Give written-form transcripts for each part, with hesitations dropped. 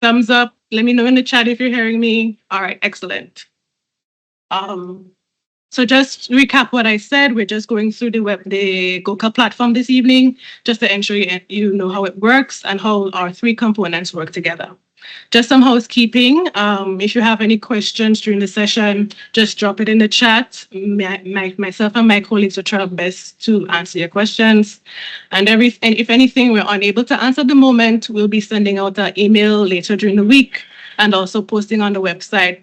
Thumbs up. Let me know in the chat if you're hearing me. All right, excellent. Um, so just recap what I said. We're just going through the GOCA platform this evening, just to ensure you know how it works and how our three components work together. Just some housekeeping. If you have any questions during the session, just drop it in the chat. Myself and my colleagues will try our best to answer your questions. And if anything we're unable to answer at the moment, we'll be sending out an email later during the week and also posting on the website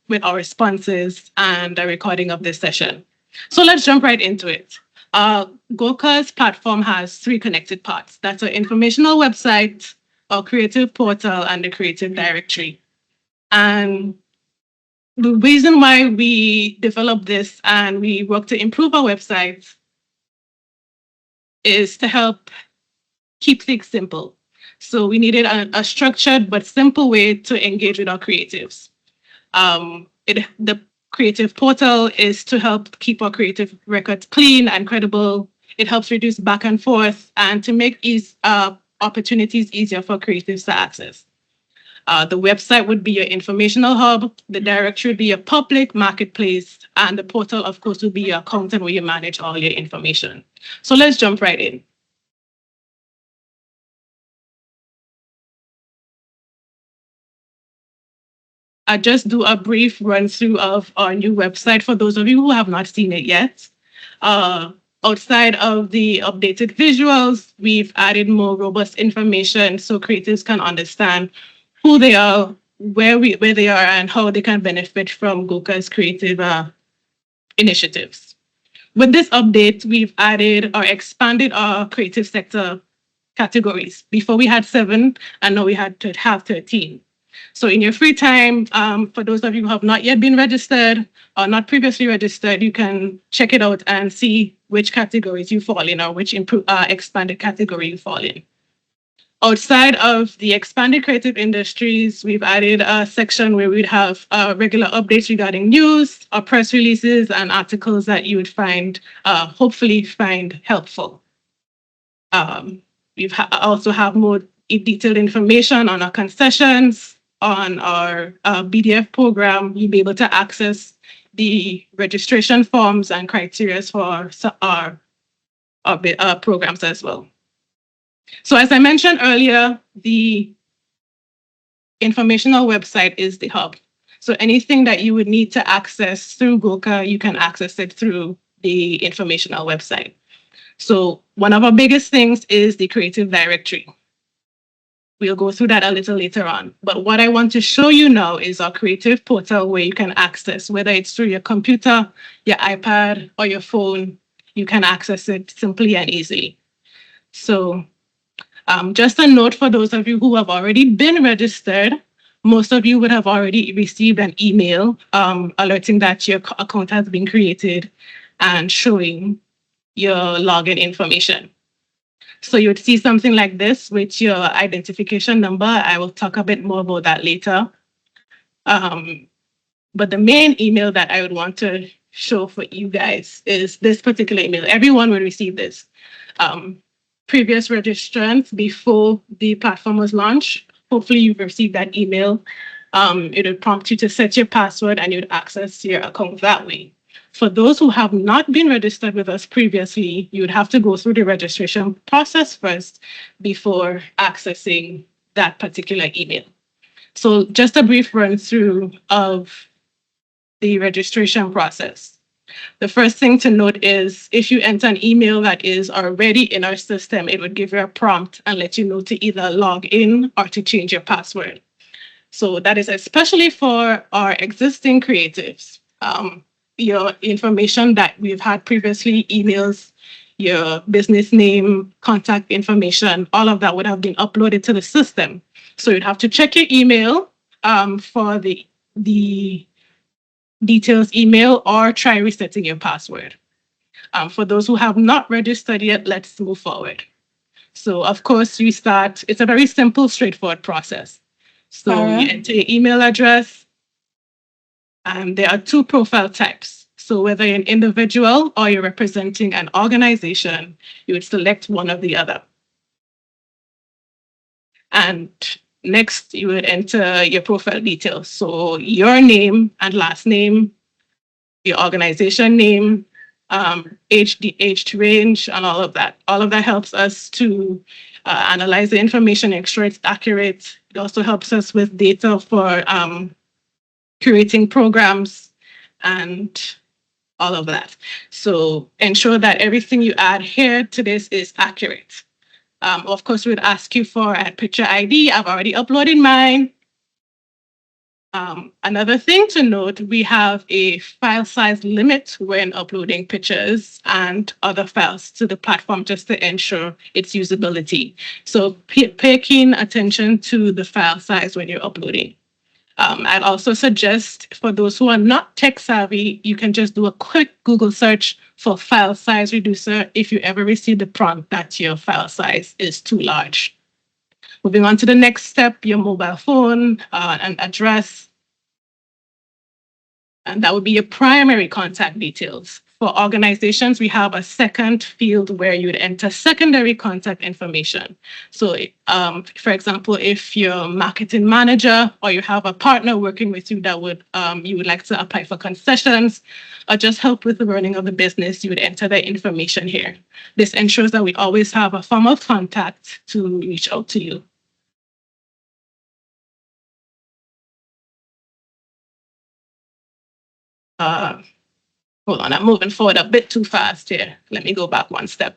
with our responses and a recording of this session. So let's jump right into it. GOCA's platform has three connected parts. That's our informational website, our creative portal, and the creative directory. And the reason why we developed this and we work to improve our websites is to help keep things simple. So we needed a structured but simple way to engage with our creatives. The creative portal is to help keep our creative records clean and credible. It helps reduce back and forth and to make opportunities easier for creatives to access. The website would be your informational hub, the directory would be your public marketplace, and the portal, of course, would be your account where you manage all your information. So let's jump right in. I just do a brief run through of our new website for those of you who have not seen it yet. Outside of the updated visuals, we've added more robust information so creatives can understand who they are, where they are, and how they can benefit from GOCA's creative initiatives. With this update, we've added or expanded our creative sector categories. Before we had 7, and now we had to have 13. So in your free time, for those of you who have not yet been registered or not previously registered, you can check it out and see which categories you fall in or which expanded category you fall in. Outside of the expanded creative industries, we've added a section where we'd have regular updates regarding news or press releases and articles that you would hopefully find helpful. We also have more detailed information on our concessions, on our BDF program. You'll be able to access the registration forms and criteria for our programs as well. So as I mentioned earlier, the informational website is the hub. So anything that you would need to access through GOCA, you can access it through the informational website. So one of our biggest things is the creative directory. We'll go through that a little later on. But what I want to show you now is our creative portal where you can access, whether it's through your computer, your iPad, or your phone, you can access it simply and easily. So just a note for those of you who have already been registered, most of you would have already received an email alerting that your account has been created and showing your login information. So you would see something like this with your identification number. I will talk a bit more about that later. But the main email that I would want to show for you guys is this particular email. Everyone will receive this. Previous registrants before the platform was launched, hopefully you've received that email. It would prompt you to set your password and you'd access your account that way. For those who have not been registered with us previously, you would have to go through the registration process first before accessing that particular email. So just a brief run through of the registration process. The first thing to note is if you enter an email that is already in our system, it would give you a prompt and let you know to either log in or to change your password. So that is especially for our existing creatives. Your information that we've had previously, emails, your business name, contact information, all of that would have been uploaded to the system. So you'd have to check your email for the details email or try resetting your password. For those who have not registered yet, let's move forward. So of course you start, it's a very simple, straightforward process. So you enter your email address. There are 2 profile types. So whether you're an individual or you're representing an organization, you would select one or the other. And Next, you would enter your profile details. So your name and last name, your organization name, age range, and all of that. All of that helps us to analyze the information, ensure it's accurate. It also helps us with data for creating programs and all of that. So ensure that everything you add here to this is accurate. Of course, we'd ask you for a picture ID. I've already uploaded mine. Another thing to note, we have a file size limit when uploading pictures and other files to the platform just to ensure its usability. So pay keen attention to the file size when you're uploading. I'd also suggest for those who are not tech savvy, you can just do a quick Google search for file size reducer if you ever receive the prompt that your file size is too large. Moving on to the next step, your mobile phone and address. And that would be your primary contact details. For organizations, we have a second field where you would enter secondary contact information. So, for example, if you're a marketing manager or you have a partner working with you that you would like to apply for concessions or just help with the running of the business, you would enter the information here. This ensures that we always have a form of contact to reach out to you. Hold on, I'm moving forward a bit too fast here. Let me go back one step.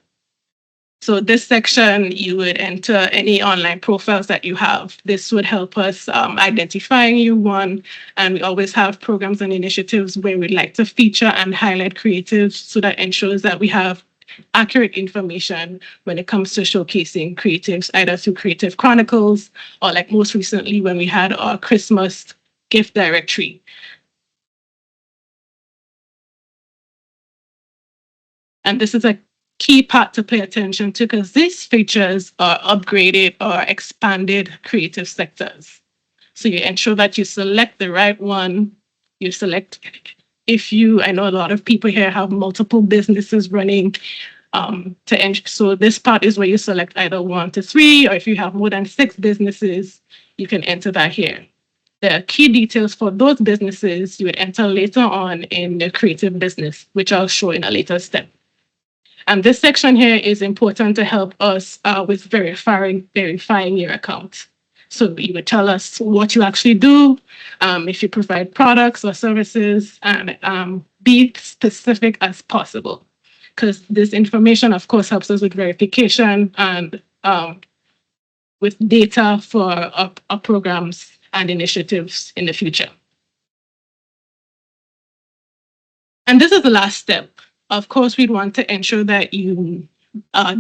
So this section, you would enter any online profiles that you have. This would help us identifying you one, and we always have programs and initiatives where we'd like to feature and highlight creatives so that ensures that we have accurate information when it comes to showcasing creatives, either through Creative Chronicles or like most recently when we had our Christmas gift directory. And this is a key part to pay attention to because these features are upgraded or expanded creative sectors. So you ensure that you select the right one. You select I know a lot of people here have multiple businesses running. So this part is where you select either 1 to 3, or if you have more than 6 businesses, you can enter that here. The key details for those businesses you would enter later on in the creative business, which I'll show in a later step. And this section here is important to help us with verifying your account. So you would tell us what you actually do, if you provide products or services, and be specific as possible. Because this information, of course, helps us with verification and with data for our programs and initiatives in the future. And this is the last step. Of course, we'd want to ensure that you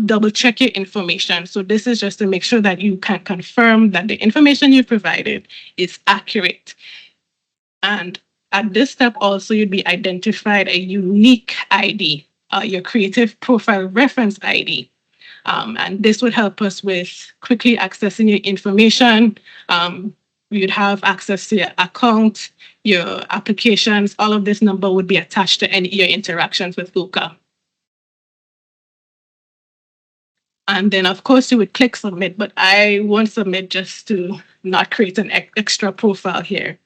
double check your information. So this is just to make sure that you can confirm that the information you provided is accurate. And at this step also, you'd be identified a unique ID, your creative profile reference ID. And this would help us with quickly accessing your information. You'd have access to your account, your applications. All of this number would be attached to your interactions with GOCA. And then, of course, you would click submit, but I won't submit just to not create an extra profile here.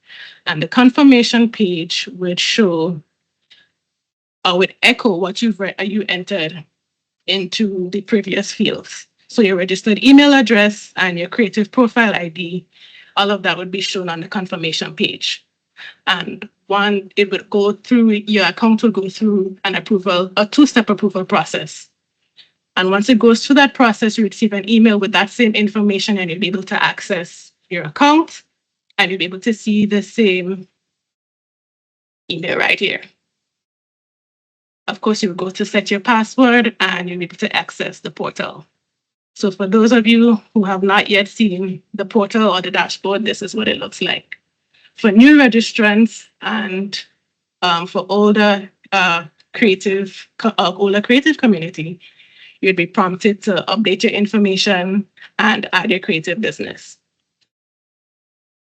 And the confirmation page would show or would echo what you entered into the previous fields. So your registered email address and your creative profile ID, all of that would be shown on the confirmation page. And it would go through, your account will go through a 2-step approval process. And once it goes through that process, you receive an email with that same information and you'll be able to access your account and you'll be able to see the same email right here. Of course, you will go to set your password and you'll be able to access the portal. So for those of you who have not yet seen the portal or the dashboard, this is what it looks like. For new registrants and for older creative community, you'd be prompted to update your information and add your creative business.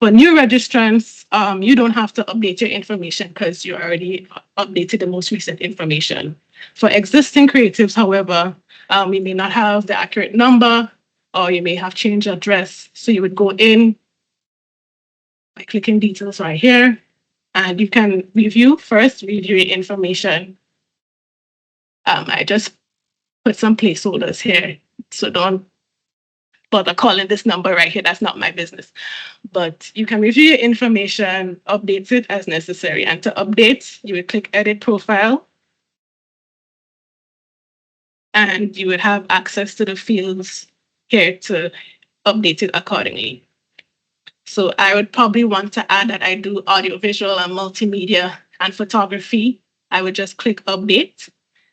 For new registrants, you don't have to update your information because you already updated the most recent information. For existing creatives, however, we may not have the accurate number or you may have changed address. So you would go in, by clicking details right here. And you can review your information. I just put some placeholders here, so don't bother calling this number right here. That's not my business. But you can review your information, update it as necessary. And to update, you would click Edit Profile, and you would have access to the fields here to update it accordingly. So I would probably want to add that I do audiovisual and multimedia and photography. I would just click Update,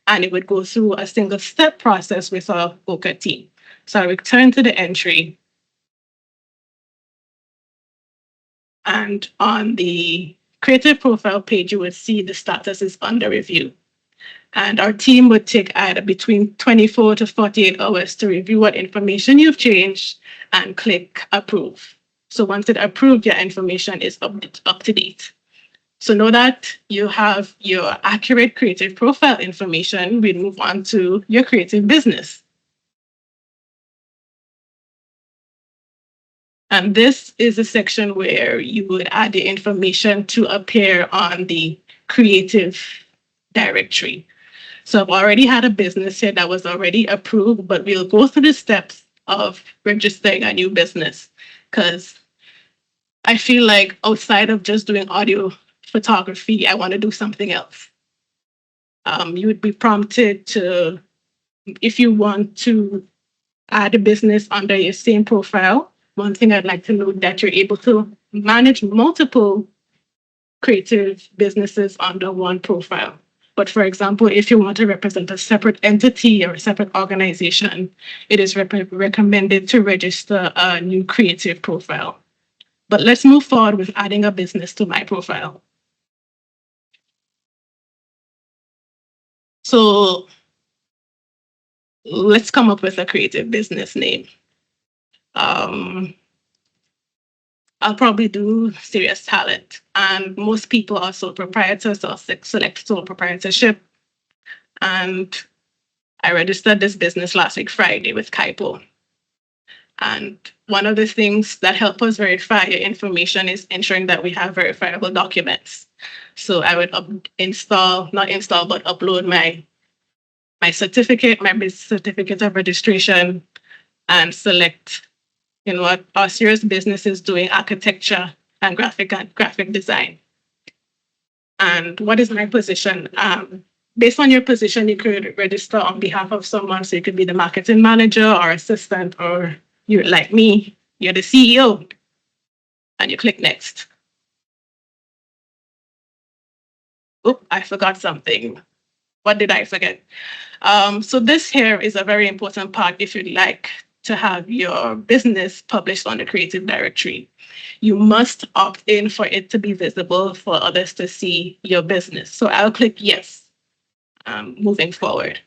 and it would go through a single step process with our GOCA team. So I return to the entry, and on the creative profile page, you would see the status is under review. And our team would take either between 24 to 48 hours to review what information you've changed and click approve. So once it approved, your information is up to date. So now that you have your accurate creative profile information, we move on to your creative business. And this is a section where you would add the information to appear on the creative directory. So I've already had a business here that was already approved, but we'll go through the steps of registering a new business, because I feel like outside of just doing audio photography, I want to do something else. You would be prompted to, if you want to add a business under your same profile, one thing I'd like to note that you're able to manage multiple creative businesses under one profile. But for example, if you want to represent a separate entity or a separate organization, it is recommended to register a new creative profile. But let's move forward with adding a business to my profile. So let's come up with a creative business name. I'll probably do serious talent. And most people are sole proprietors, so I'll select sole proprietorship. And I registered this business last week, Friday, with Kaipo. And one of the things that help us verify your information is ensuring that we have verifiable documents. So I would upload my certificate, my business certificate of registration, and select what our serious business is doing, architecture and graphic design. And what is my position? Based on your position, you could register on behalf of someone. So you could be the marketing manager or assistant, or you're like me, you're the CEO, and you click next. Oh, I forgot something. What did I forget? So this here is a very important part if you'd like to have your business published on the creative directory. You must opt in for it to be visible for others to see your business. So I'll click yes, moving forward.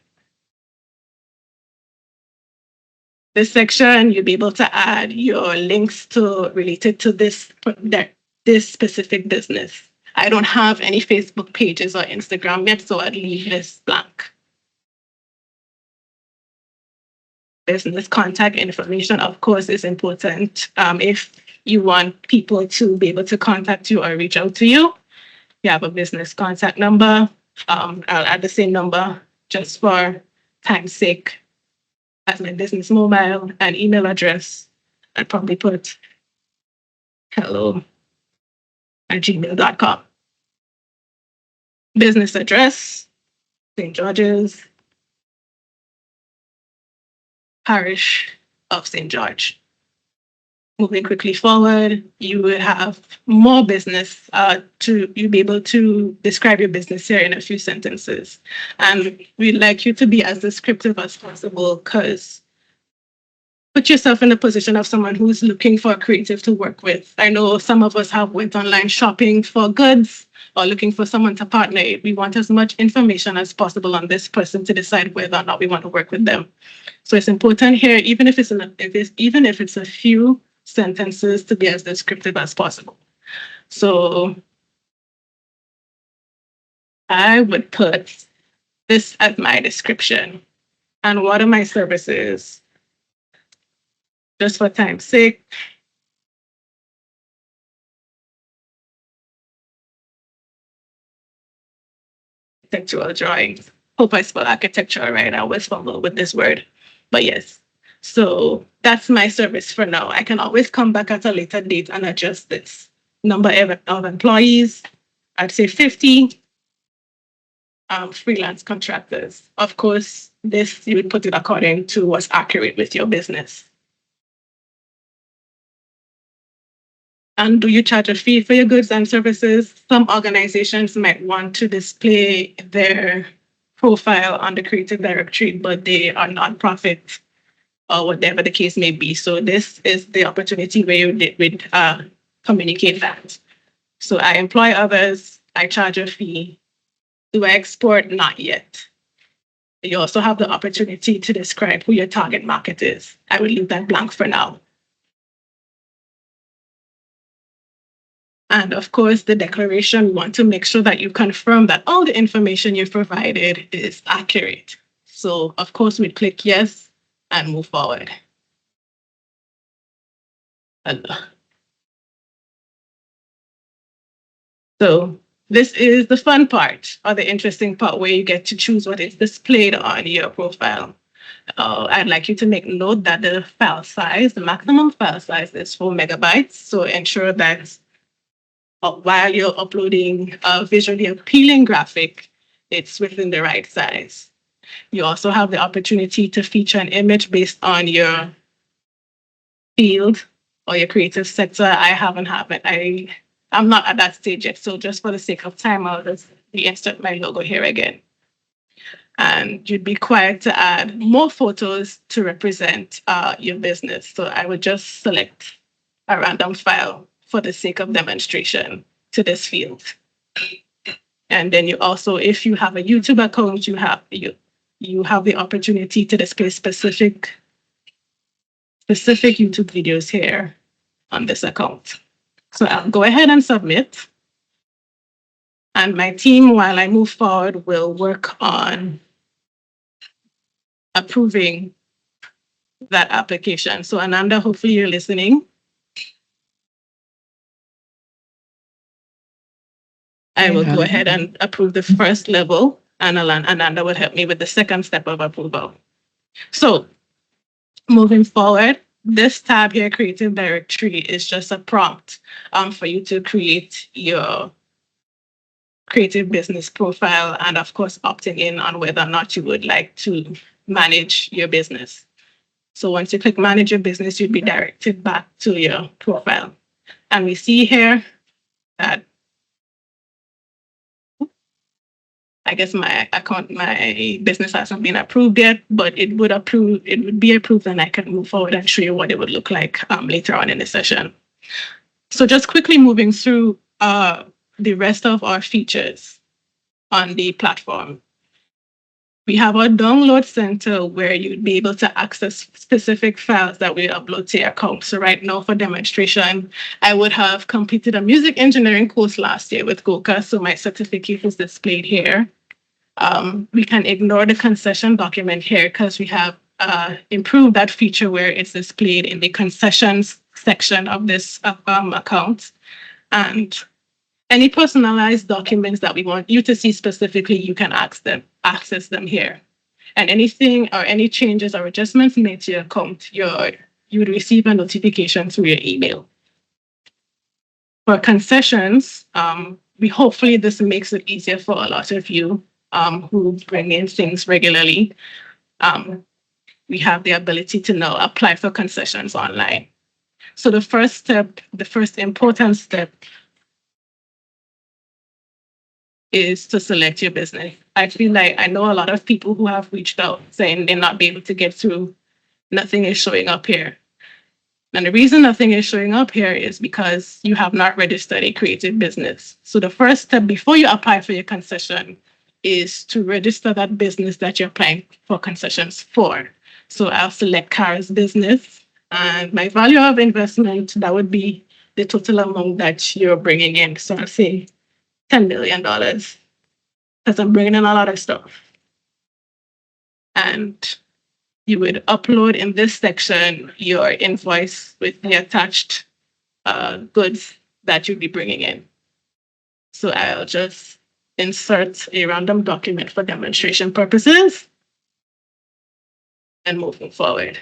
This section, you'll be able to add your links related to this specific business. I don't have any Facebook pages or Instagram yet, so I'd leave this blank. Business contact information, of course, is important. If you want people to be able to contact you or reach out to you, you have a business contact number. I'll add the same number just for time's sake as my business mobile and email address. I'd probably put hello@gmail.com. Business address, St. George's, Parish of St. George. Moving quickly forward, you will have more business you'll be able to describe your business here in a few sentences. And we'd like you to be as descriptive as possible, because put yourself in the position of someone who's looking for a creative to work with. I know some of us have went online shopping for goods or looking for someone to partner. We want as much information as possible on this person to decide whether or not we want to work with them. So it's important here, even if it's a few sentences, to be as descriptive as possible. So I would put this as my description. And what are my services? Just for time's sake, architectural drawings. Hope I spell architectural right. I always fumble with this word. But yes. So that's my service for now. I can always come back at a later date and adjust this number of employees. I'd say 50 freelance contractors. Of course, this you would put it according to what's accurate with your business. And do you charge a fee for your goods and services? Some organizations might want to display their profile on the creative directory, but they are nonprofit or whatever the case may be. So this is the opportunity where you would communicate that. So I employ others, I charge a fee. Do I export? Not yet. You also have the opportunity to describe who your target market is. I would leave that blank for now. And of course, the declaration, we want to make sure that you confirm that all the information you've provided is accurate. So of course, we click yes and move forward. So this is the fun part, or the interesting part, where you get to choose what is displayed on your profile. I'd like you to make note that the file size, the maximum file size is 4 megabytes. So ensure that while you're uploading a visually appealing graphic, it's within the right size. You also have the opportunity to feature an image based on your field or your creative sector. I'm not at that stage yet. So just for the sake of time, I'll just reinsert my logo here again. And you'd be required to add more photos to represent your business. So I would just select a random file for the sake of demonstration to this field. And then you also, if you have a YouTube account, you have the opportunity to display specific YouTube videos here on this account. So I'll go ahead and submit. And my team, while I move forward, will work on approving that application. So Ananda, hopefully you're listening. I will go ahead and approve the first level, and Ananda will help me with the second step of approval. So moving forward, this tab here, Creative Directory, is just a prompt for you to create your creative business profile, and of course, opting in on whether or not you would like to manage your business. So once you click manage your business, you'd be directed back to your profile. And we see here that I guess my business hasn't been approved yet, but it would be approved, and I can move forward and show you what it would look like later on in the session. So just quickly moving through the rest of our features on the platform. We have our download center where you'd be able to access specific files that we upload to your account. So right now, for demonstration, I would have completed a music engineering course last year with GOCA, so my certificate is displayed here. We can ignore the concession document here because we have improved that feature where it's displayed in the concessions section of this account. And any personalized documents that we want you to see specifically, you can access them here. And anything or any changes or adjustments made to your account, you would receive a notification through your email. For concessions, hopefully this makes it easier for a lot of you who bring in things regularly. We have the ability to now apply for concessions online. So the first important step is to select your business. I feel like I know a lot of people who have reached out saying they're not be able to get through. Nothing is showing up here. And the reason nothing is showing up here is because you have not registered a creative business. So the first step before you apply for your concession is to register that business that you're applying for concessions for. So I'll select Kara's business, and my value of investment, that would be the total amount that you're bringing in. So I'll say $10 million because I'm bringing in a lot of stuff. And you would upload in this section your invoice with the attached goods that you'll be bringing in. So I'll just insert a random document for demonstration purposes, and moving forward.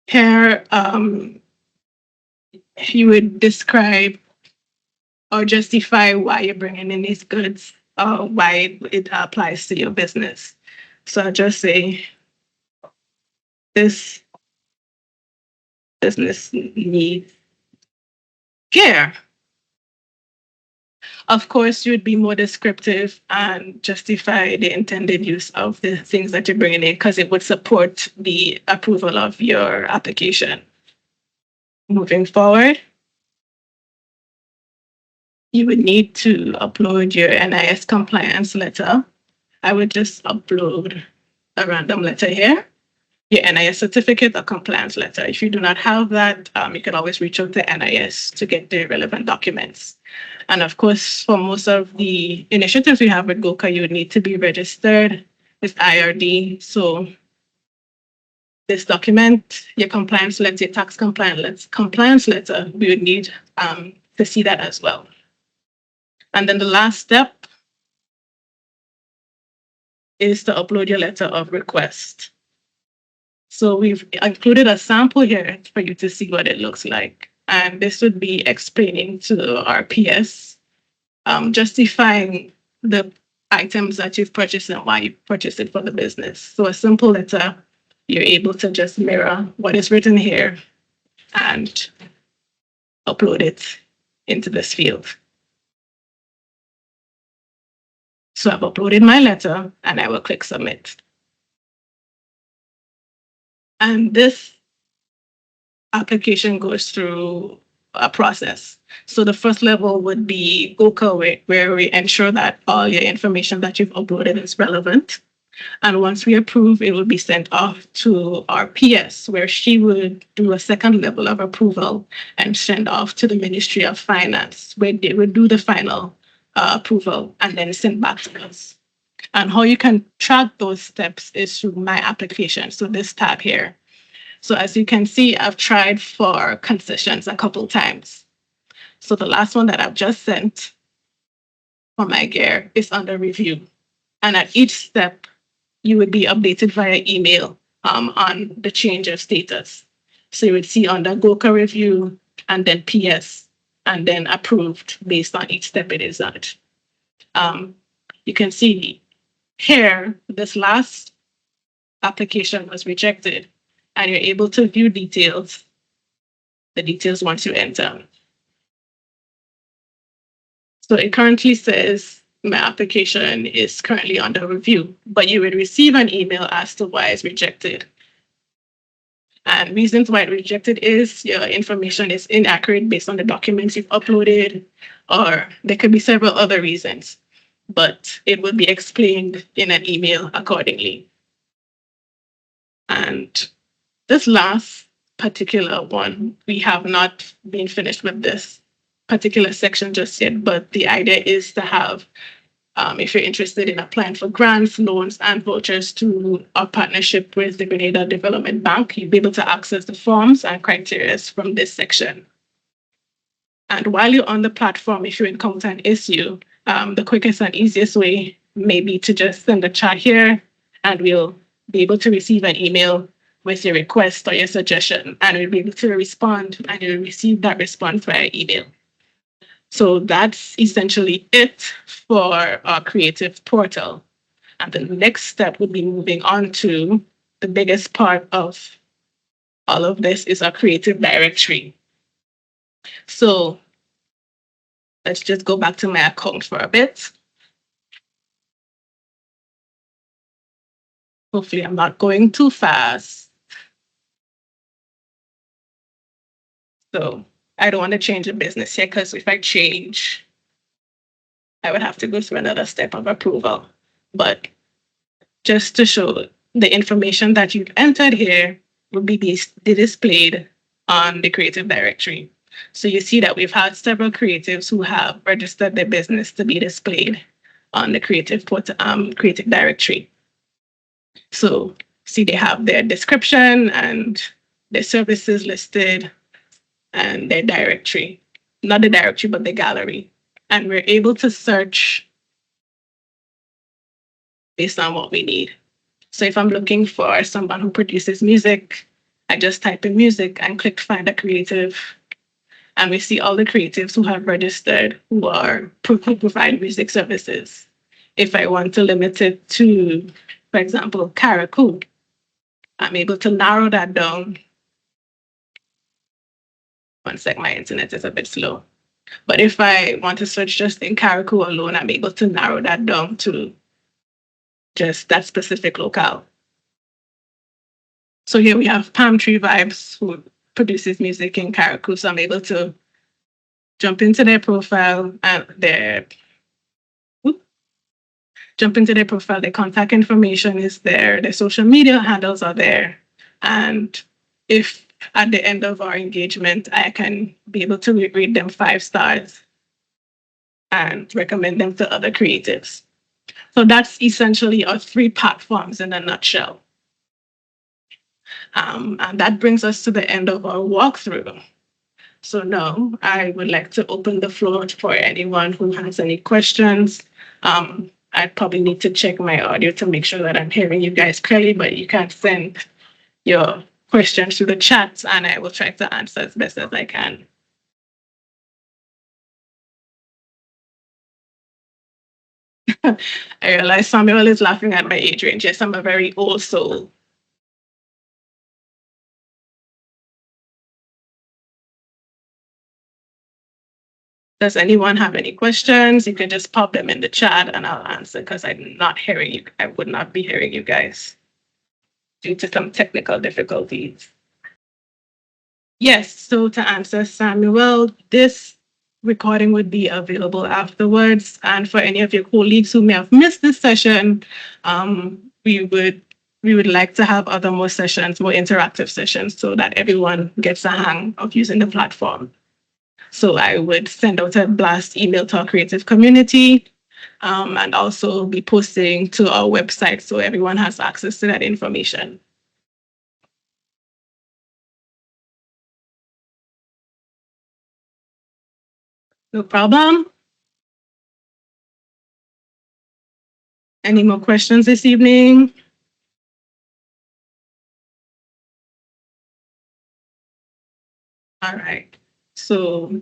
Here, you would describe or justify why you're bringing in these goods or why it applies to your business. So I'll just say this business needs care. Of course, you would be more descriptive and justify the intended use of the things that you're bringing in because it would support the approval of your application. Moving forward, you would need to upload your NIS compliance letter. I would just upload a random letter here, your NIS certificate or compliance letter. If you do not have that, you can always reach out to NIS to get the relevant documents. And of course, for most of the initiatives we have with GOCA, you would need to be registered with IRD. So this document, your compliance letter, your tax compliance letter, we would need to see that as well. And then the last step is to upload your letter of request. So we've included a sample here for you to see what it looks like. And this would be explaining to our PS, justifying the items that you've purchased and why you purchased it for the business. So a simple letter, you're able to just mirror what is written here and upload it into this field. So I've uploaded my letter and I will click submit. And this application goes through a process. So the first level would be GOCA, where we ensure that all your information that you've uploaded is relevant. And once we approve, it will be sent off to our PS, where she would do a second level of approval and send off to the Ministry of Finance, where they would do the final approval and then send back to us. And how you can track those steps is through my application. So this tab here. So as you can see, I've tried for concessions a couple times. So the last one that I've just sent for my gear is under review. And at each step, you would be updated via email on the change of status. So you would see under GOCA review and then PS and then approved based on each step it is at. You can see here, this last application was rejected and you're able to view details, the details once you enter. So it currently says my application is currently under review, but you would receive an email as to why it's rejected. And reasons why it's rejected is your information is inaccurate based on the documents you've uploaded, or there could be several other reasons, but it will be explained in an email accordingly. And this last particular one, we have not been finished with this particular section just yet, but the idea is to have, if you're interested in applying for grants, loans, and vouchers to our partnership with the Grenada Development Bank, you'll be able to access the forms and criteria from this section. And while you're on the platform, if you encounter an issue, the quickest and easiest way may be to just send a chat here, and we'll be able to receive an email with your request or your suggestion, and we'll be able to respond, and you'll receive that response via email. So that's essentially it for our creative portal. And the next step would be moving on to the biggest part of all of this is our creative directory. So let's just go back to my account for a bit. Hopefully I'm not going too fast. So I don't want to change the business here because if I change, I would have to go through another step of approval. But just to show the information that you've entered here will be displayed on the creative directory. So you see that we've had several creatives who have registered their business to be displayed on the creative directory. So see they have their description and their services listed, and their directory. Not the directory, but the gallery. And we're able to search based on what we need. So if I'm looking for someone who produces music, I just type in music and click find a creative. And we see all the creatives who have registered who provide music services. If I want to limit it to, for example, Karakou, I'm able to narrow that down. One sec, my internet is a bit slow. But if I want to search just in Karakou alone, I'm able to narrow that down to just that specific locale. So here we have Palm Tree Vibes, who produces music in Karakou. So I'm able to jump into their profile and their contact information is there, their social media handles are there. And if at the end of our engagement, I can be able to rate them 5 stars and recommend them to other creatives. So that's essentially our 3 platforms in a nutshell. And that brings us to the end of our walkthrough. So now I would like to open the floor for anyone who has any questions. I'd probably need to check my audio to make sure that I'm hearing you guys clearly, but you can send your questions through the chat and I will try to answer as best as I can. I realize Samuel is laughing at my age range. Yes, I'm a very old soul. Does anyone have any questions? You can just pop them in the chat and I'll answer because I'm not hearing you. I would not be hearing you guys due to some technical difficulties. Yes, so to answer Samuel, this recording would be available afterwards. And for any of your colleagues who may have missed this session, we would like to have other more sessions, more interactive sessions, so that everyone gets a hang of using the platform. So I would send out a blast email to our creative community and also be posting to our website so everyone has access to that information. No problem. Any more questions this evening? All right. So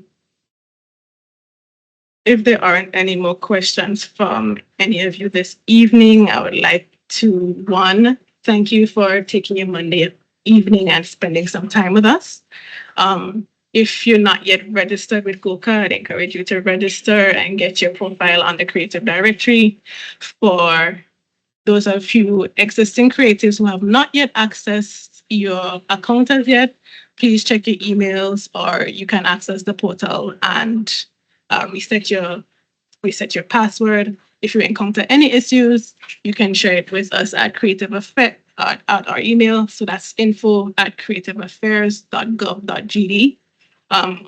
if there aren't any more questions from any of you this evening, I would like to, 1, thank you for taking your Monday evening and spending some time with us. If you're not yet registered with GOCA, I'd encourage you to register and get your profile on the creative directory. For those of you existing creatives who have not yet accessed your account as yet, please check your emails or you can access the portal and reset your password. If you encounter any issues, you can share it with us at at our email. So that's info@creativeaffairs.gov.gd.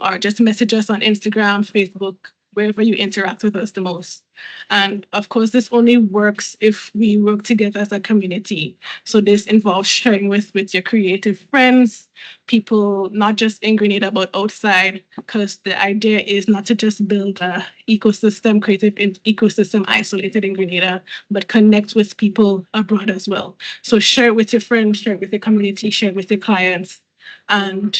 Or just message us on Instagram, Facebook, wherever you interact with us the most. And of course, this only works if we work together as a community. So this involves sharing with your creative friends, people not just in Grenada, but outside, because the idea is not to just build a creative ecosystem isolated in Grenada, but connect with people abroad as well. So share it with your friends, share it with your community, share it with your clients. And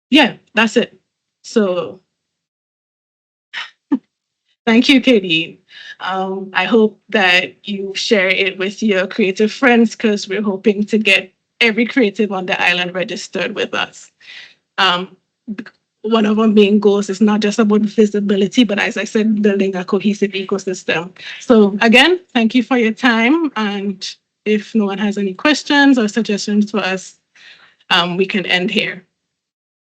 yeah, that's it. So thank you, Katie. I hope that you share it with your creative friends because we're hoping to get every creative on the island registered with us. One of our main goals is not just about visibility, but as I said, building a cohesive ecosystem. So again, thank you for your time. And if no one has any questions or suggestions for us, we can end here.